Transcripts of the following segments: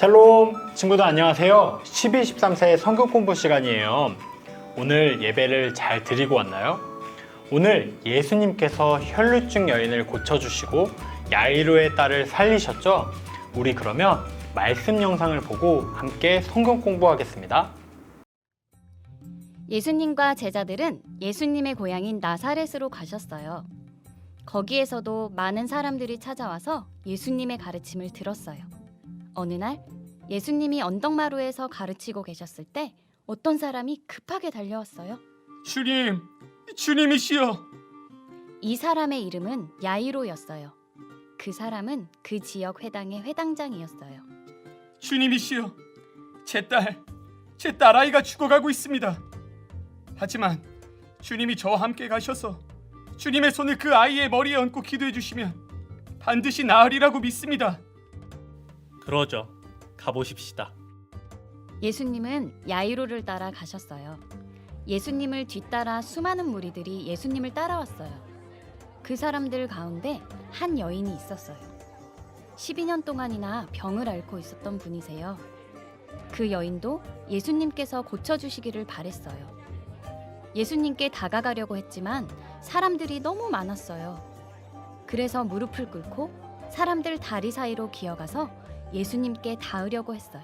샬롬 친구들 안녕하세요. 12-13세 성경 공부 시간이에요. 오늘 예배를 잘 드리고 왔나요? 오늘 예수님께서 혈루증 여인을 고쳐주시고 야이로의 딸을 살리셨죠? 우리 그러면 말씀 영상을 보고 함께 성경 공부하겠습니다. 예수님과 제자들은 예수님의 고향인 나사렛으로 가셨어요. 거기에서도 많은 사람들이 찾아와서 예수님의 가르침을 들었어요. 어느 날 예수님이 언덕마루에서 가르치고 계셨을 때 어떤 사람이 급하게 달려왔어요. 주님이시여. 이 사람의 이름은 야이로였어요. 그 사람은 그 지역 회당의 회당장이었어요. 주님이시여. 제 딸아이가 죽어가고 있습니다. 하지만 주님이 저와 함께 가셔서 주님의 손을 그 아이의 머리에 얹고 기도해 주시면 반드시 나으리라고 믿습니다. 그러죠. 가보십시다. 예수님은 야이로를 따라 가셨어요. 예수님을 뒤따라 수많은 무리들이 예수님을 따라왔어요. 그 사람들 가운데 한 여인이 있었어요. 12년 동안이나 병을 앓고 있었던 분이세요. 그 여인도 예수님께서 고쳐주시기를 바랬어요. 예수님께 다가가려고 했지만 사람들이 너무 많았어요. 그래서 무릎을 꿇고 사람들 다리 사이로 기어가서 예수님께 닿으려고 했어요.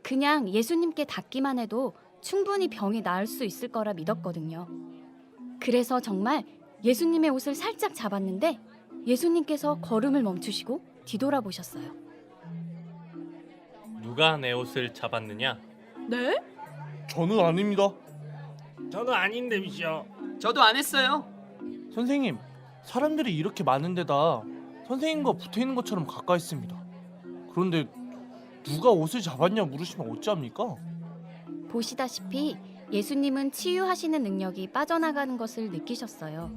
그냥 예수님께 닿기만 해도 충분히 병이 나을 수 있을 거라 믿었거든요. 그래서 정말 예수님의 옷을 살짝 잡았는데 예수님께서 걸음을 멈추시고 뒤돌아보셨어요. 누가 내 옷을 잡았느냐? 네? 저는 아닙니다. 저도 아닌데 미시여. 저도 안 했어요. 선생님, 사람들이 이렇게 많은데다 선생님과 붙어있는 것처럼 가까이 있습니다. 그런데 누가 옷을 잡았냐 물으시면 어찌합니까? 보시다시피 예수님은 치유하시는 능력이 빠져나가는 것을 느끼셨어요.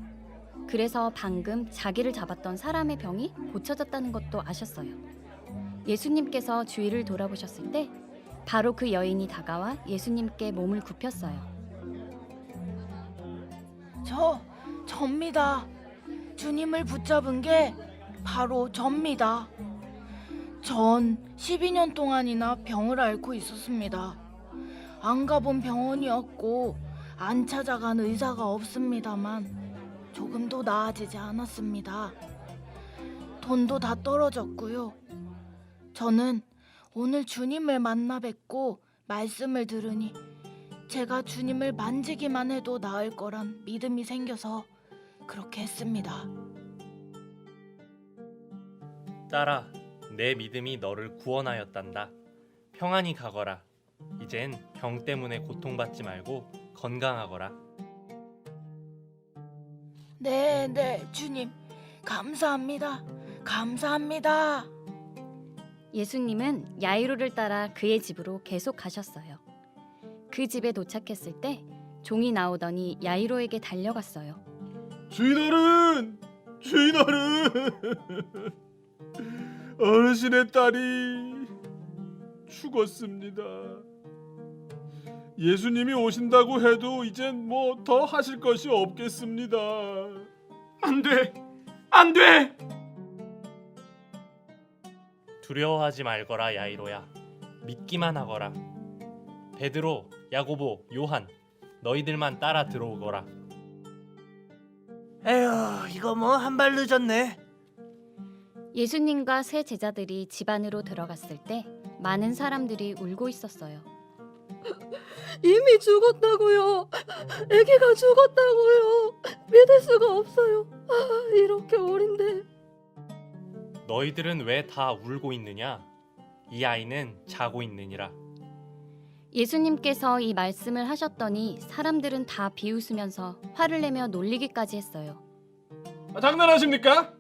그래서 방금 자기를 잡았던 사람의 병이 고쳐졌다는 것도 아셨어요. 예수님께서 주위를 돌아보셨을 때 바로 그 여인이 다가와 예수님께 몸을 굽혔어요. 접니다. 주님을 붙잡은 게 바로 접니다. 전 12년 동안이나 병을 앓고 있었습니다. 안 가본 병원이 없고 안 찾아간 의사가 없습니다만 조금도 나아지지 않았습니다. 돈도 다 떨어졌고요. 저는 오늘 주님을 만나 뵙고 말씀을 들으니 제가 주님을 만지기만 해도 나을 거란 믿음이 생겨서 그렇게 했습니다. 딸아, 내 믿음이 너를 구원하였단다. 평안히 가거라. 이젠 병 때문에 고통받지 말고 건강하거라. 네, 주님. 감사합니다. 예수님은 야이로를 따라 그의 집으로 계속 가셨어요. 그 집에 도착했을 때 종이 나오더니 야이로에게 달려갔어요. 주인어른! 어르신의 딸이 죽었습니다. 예수님이 오신다고 해도 이젠 뭐 더 하실 것이 없겠습니다. 안 돼! 두려워하지 말거라 야이로야. 믿기만 하거라. 베드로, 야고보, 요한, 너희들만 따라 들어오거라. 에휴, 이거 뭐 한 발 늦었네. 예수님과 세 제자들이 집 안으로 들어갔을 때 많은 사람들이 울고 있었어요. 이미 죽었다고요. 아기가 죽었다고요. 믿을 수가 없어요. 이렇게 어린데. 너희들은 왜 다 울고 있느냐? 이 아이는 자고 있느니라. 예수님께서 이 말씀을 하셨더니 사람들은 다 비웃으면서 화를 내며 놀리기까지 했어요. 장난하십니까?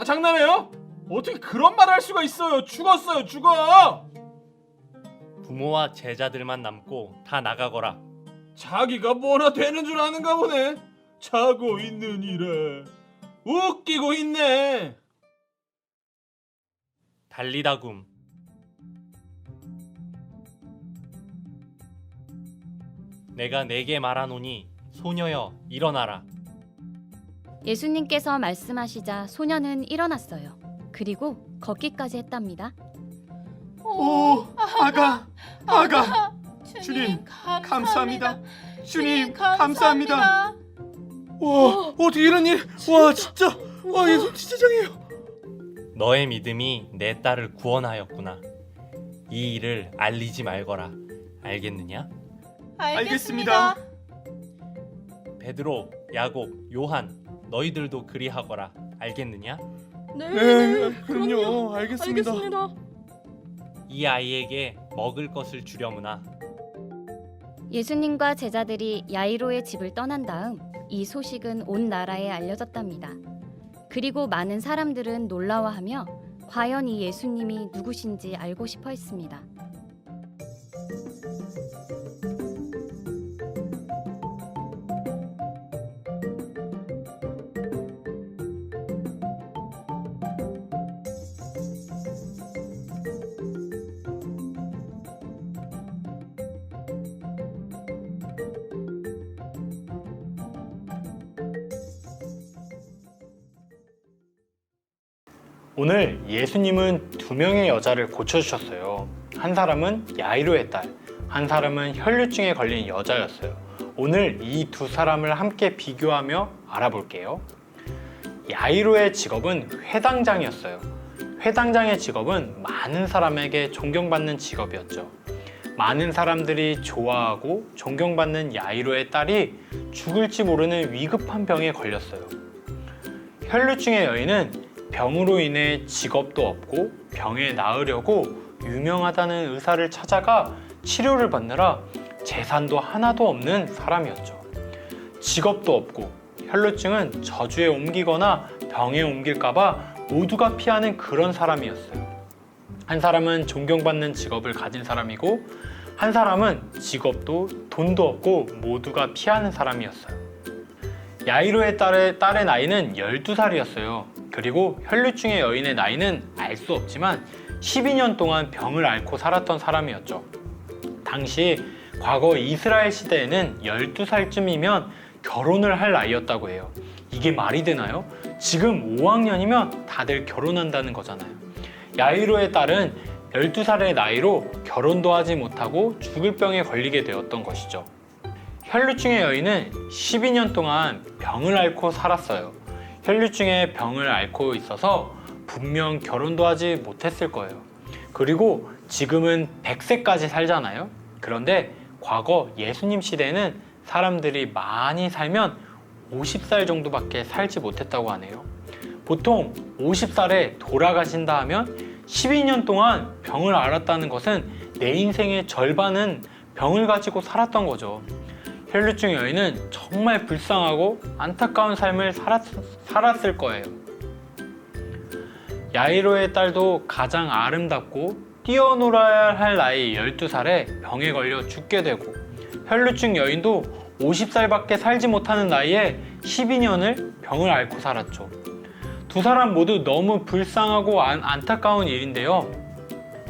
장난해요? 어떻게 그런 말을 할 수가 있어요? 죽었어요, 죽어! 부모와 제자들만 남고 다 나가거라. 자기가 뭐나 되는 줄 아는가 보네. 자고 있느니라. 웃기고 있네. 달리다굼. 내가 네게 말하노니 소녀여 일어나라. 예수님께서 말씀하시자 소녀는 일어났어요. 그리고 걷기까지 했답니다. 오, 아가. 주님, 감사합니다. 주님, 감사합니다. 와, 어떻게 이런 일? 와, 진짜. 와, 예수님 진짜 장해요. 너의 믿음이 내 딸을 구원하였구나. 이 일을 알리지 말거라. 알겠느냐? 알겠습니다. 베드로, 야곱, 요한, 너희들도 그리하거라. 알겠느냐? 네, 그럼요. 알겠습니다. 이 아이에게 먹을 것을 주려무나. 예수님과 제자들이 야이로의 집을 떠난 다음 이 소식은 온 나라에 알려졌답니다. 그리고 많은 사람들은 놀라워하며 과연 이 예수님이 누구신지 알고 싶어 했습니다. 오늘 예수님은 두 명의 여자를 고쳐주셨어요. 한 사람은 야이로의 딸, 한 사람은 혈류증에 걸린 여자였어요. 오늘 이 두 사람을 함께 비교하며 알아볼게요. 야이로의 직업은 회당장이었어요. 회당장의 직업은 많은 사람에게 존경받는 직업이었죠. 많은 사람들이 좋아하고 존경받는 야이로의 딸이 죽을지 모르는 위급한 병에 걸렸어요. 혈류증의 여인은 병으로 인해 직업도 없고 병에 나으려고 유명하다는 의사를 찾아가 치료를 받느라 재산도 하나도 없는 사람이었죠. 직업도 없고 혈류증은 저주에 옮기거나 병에 옮길까봐 모두가 피하는 그런 사람이었어요. 한 사람은 존경받는 직업을 가진 사람이고 한 사람은 직업도 돈도 없고 모두가 피하는 사람이었어요. 야이로의 딸의 나이는 12살이었어요. 그리고 혈류증의 여인의 나이는 알 수 없지만 12년 동안 병을 앓고 살았던 사람이었죠. 당시 과거 이스라엘 시대에는 12살쯤이면 결혼을 할 나이였다고 해요. 이게 말이 되나요? 지금 5학년이면 다들 결혼한다는 거잖아요. 야이로의 딸은 12살의 나이로 결혼도 하지 못하고 죽을 병에 걸리게 되었던 것이죠. 혈류증의 여인은 12년 동안 병을 앓고 살았어요. 혈류증의 병을 앓고 있어서 분명 결혼도 하지 못했을 거예요. 그리고 지금은 100세까지 살잖아요. 그런데 과거 예수님 시대에는 사람들이 많이 살면 50살 정도밖에 살지 못했다고 하네요. 보통 50살에 돌아가신다 하면 12년 동안 병을 앓았다는 것은 내 인생의 절반은 병을 가지고 살았던 거죠. 혈류증 여인은 정말 불쌍하고 안타까운 삶을 살았을 거예요. 야이로의 딸도 가장 아름답고 뛰어놀아야 할 나이 12살에 병에 걸려 죽게 되고 혈류증 여인도 50살밖에 살지 못하는 나이에 12년을 병을 앓고 살았죠. 두 사람 모두 너무 불쌍하고 안타까운 일인데요.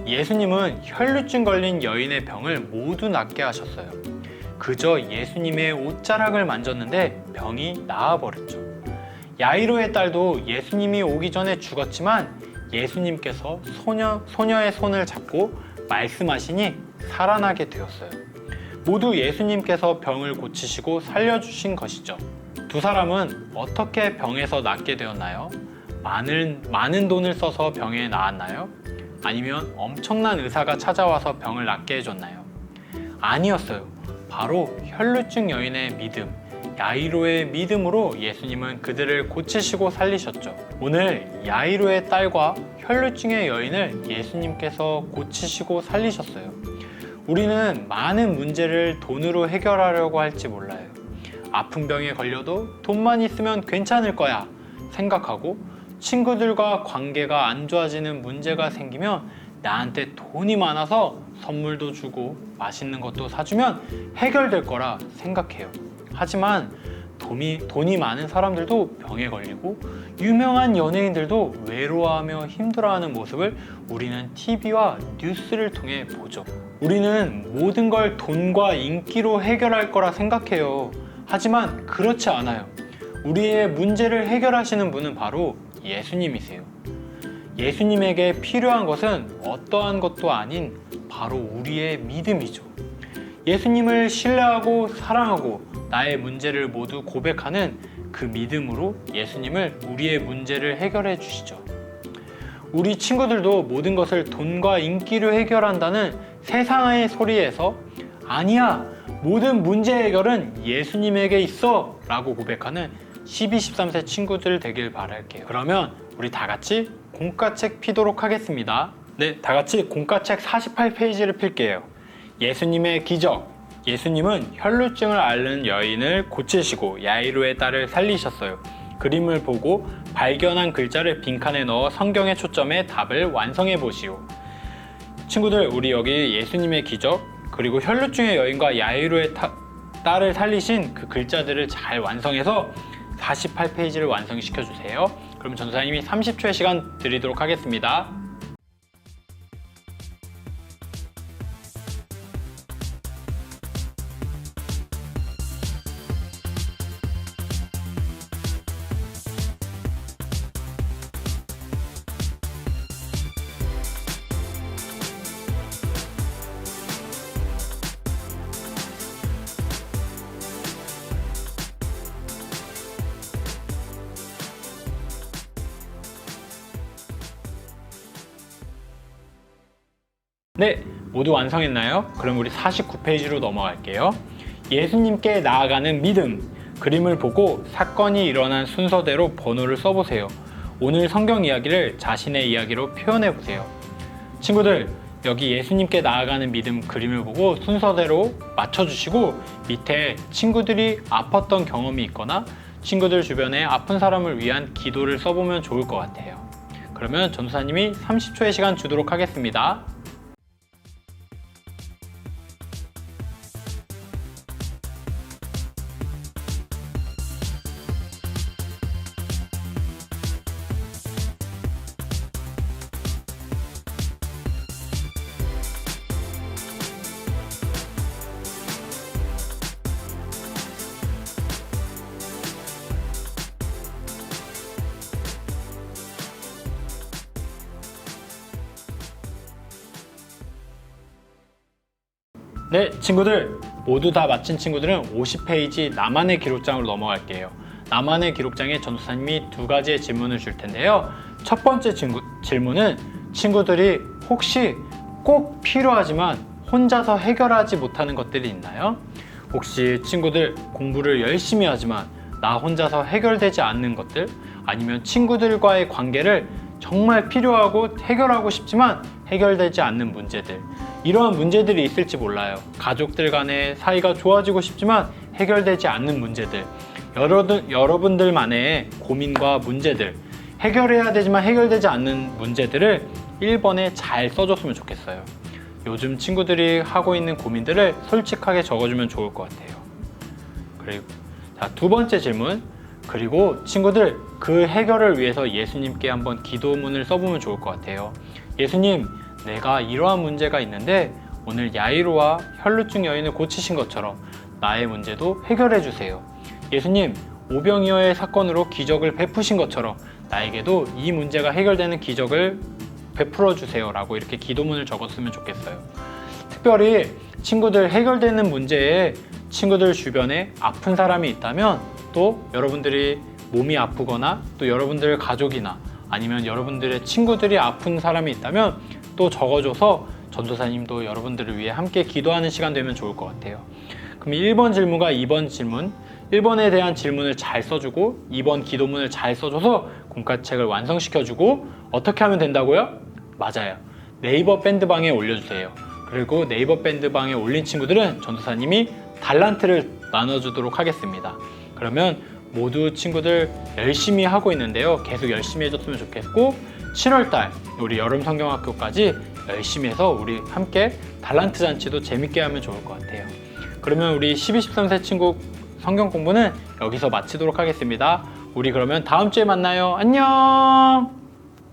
예수님은 혈류증 걸린 여인의 병을 모두 낫게 하셨어요. 그저 예수님의 옷자락을 만졌는데 병이 나아버렸죠. 야이로의 딸도 예수님이 오기 전에 죽었지만 예수님께서 소녀의 손을 잡고 말씀하시니 살아나게 되었어요. 모두 예수님께서 병을 고치시고 살려주신 것이죠. 두 사람은 어떻게 병에서 낫게 되었나요? 많은 돈을 써서 병에 나았나요? 아니면 엄청난 의사가 찾아와서 병을 낫게 해줬나요? 아니었어요. 바로 혈류증 여인의 믿음, 야이로의 믿음으로 예수님은 그들을 고치시고 살리셨죠. 오늘 야이로의 딸과 혈류증의 여인을 예수님께서 고치시고 살리셨어요. 우리는 많은 문제를 돈으로 해결하려고 할지 몰라요. 아픈 병에 걸려도 돈만 있으면 괜찮을 거야 생각하고 친구들과 관계가 안 좋아지는 문제가 생기면 나한테 돈이 많아서 선물도 주고 맛있는 것도 사주면 해결될 거라 생각해요. 하지만 돈이 많은 사람들도 병에 걸리고 유명한 연예인들도 외로워하며 힘들어하는 모습을 우리는 TV와 뉴스를 통해 보죠. 우리는 모든 걸 돈과 인기로 해결할 거라 생각해요. 하지만 그렇지 않아요. 우리의 문제를 해결하시는 분은 바로 예수님이세요. 예수님에게 필요한 것은 어떠한 것도 아닌 바로 우리의 믿음이죠. 예수님을 신뢰하고 사랑하고 나의 문제를 모두 고백하는 그 믿음으로 예수님을 우리의 문제를 해결해 주시죠. 우리 친구들도 모든 것을 돈과 인기로 해결한다는 세상의 소리에서 아니야, 모든 문제 해결은 예수님에게 있어 라고 고백하는 12, 13세 친구들 되길 바랄게요. 그러면 우리 다 같이 공과책 피도록 하겠습니다. 네, 다 같이 공과책 48페이지를 필게요. 예수님의 기적. 예수님은 혈루증을 앓는 여인을 고치시고 야이로의 딸을 살리셨어요. 그림을 보고 발견한 글자를 빈칸에 넣어 성경의 초점에 답을 완성해 보시오. 친구들, 우리 여기 예수님의 기적, 그리고 혈루증의 여인과 야이로의 딸을 살리신 그 글자들을 잘 완성해서 48페이지를 완성시켜 주세요. 그럼 전도사님이 30초의 시간 드리도록 하겠습니다. 네, 모두 완성했나요? 그럼 우리 49페이지로 넘어갈게요. 예수님께 나아가는 믿음. 그림을 보고 사건이 일어난 순서대로 번호를 써보세요. 오늘 성경 이야기를 자신의 이야기로 표현해보세요. 친구들, 여기 예수님께 나아가는 믿음 그림을 보고 순서대로 맞춰주시고 밑에 친구들이 아팠던 경험이 있거나 친구들 주변에 아픈 사람을 위한 기도를 써보면 좋을 것 같아요. 그러면 전도사님이 30초의 시간 주도록 하겠습니다. 네, 친구들 모두 다 마친 친구들은 50페이지 나만의 기록장으로 넘어갈게요. 나만의 기록장에 전도사님이 두 가지의 질문을 줄 텐데요. 첫 번째 질문은 친구들이 혹시 꼭 필요하지만 혼자서 해결하지 못하는 것들이 있나요? 혹시 친구들 공부를 열심히 하지만 나 혼자서 해결되지 않는 것들, 아니면 친구들과의 관계를 정말 필요하고 해결하고 싶지만 해결되지 않는 문제들, 이러한 문제들이 있을지 몰라요. 가족들 간의 사이가 좋아지고 싶지만 해결되지 않는 문제들, 여러분들만의 고민과 문제들, 해결해야 되지만 해결되지 않는 문제들을 1번에 잘 써줬으면 좋겠어요. 요즘 친구들이 하고 있는 고민들을 솔직하게 적어주면 좋을 것 같아요. 그리고 자, 두 번째 질문. 그리고 친구들 그 해결을 위해서 예수님께 한번 기도문을 써보면 좋을 것 같아요. 예수님, 내가 이러한 문제가 있는데 오늘 야이로와 혈루증 여인을 고치신 것처럼 나의 문제도 해결해 주세요. 예수님, 오병이어의 사건으로 기적을 베푸신 것처럼 나에게도 이 문제가 해결되는 기적을 베풀어 주세요 라고 이렇게 기도문을 적었으면 좋겠어요. 특별히 친구들 해결되는 문제에 친구들 주변에 아픈 사람이 있다면, 또 여러분들이 몸이 아프거나 또 여러분들 가족이나 아니면 여러분들의 친구들이 아픈 사람이 있다면 또 적어줘서 전도사님도 여러분들을 위해 함께 기도하는 시간 되면 좋을 것 같아요. 그럼 1번 질문과 2번 질문, 1번에 대한 질문을 잘 써주고 2번 기도문을 잘 써줘서 공과책을 완성시켜주고 어떻게 하면 된다고요? 맞아요. 네이버 밴드방에 올려주세요. 그리고 네이버 밴드방에 올린 친구들은 전도사님이 달란트를 나눠주도록 하겠습니다. 그러면 모두 친구들 열심히 하고 있는데요. 계속 열심히 해줬으면 좋겠고 7월달 우리 여름 성경학교까지 열심히 해서 우리 함께 달란트 잔치도 재밌게 하면 좋을 것 같아요. 그러면 우리 12, 13세 친구 성경 공부는 여기서 마치도록 하겠습니다. 우리 그러면 다음 주에 만나요. 안녕!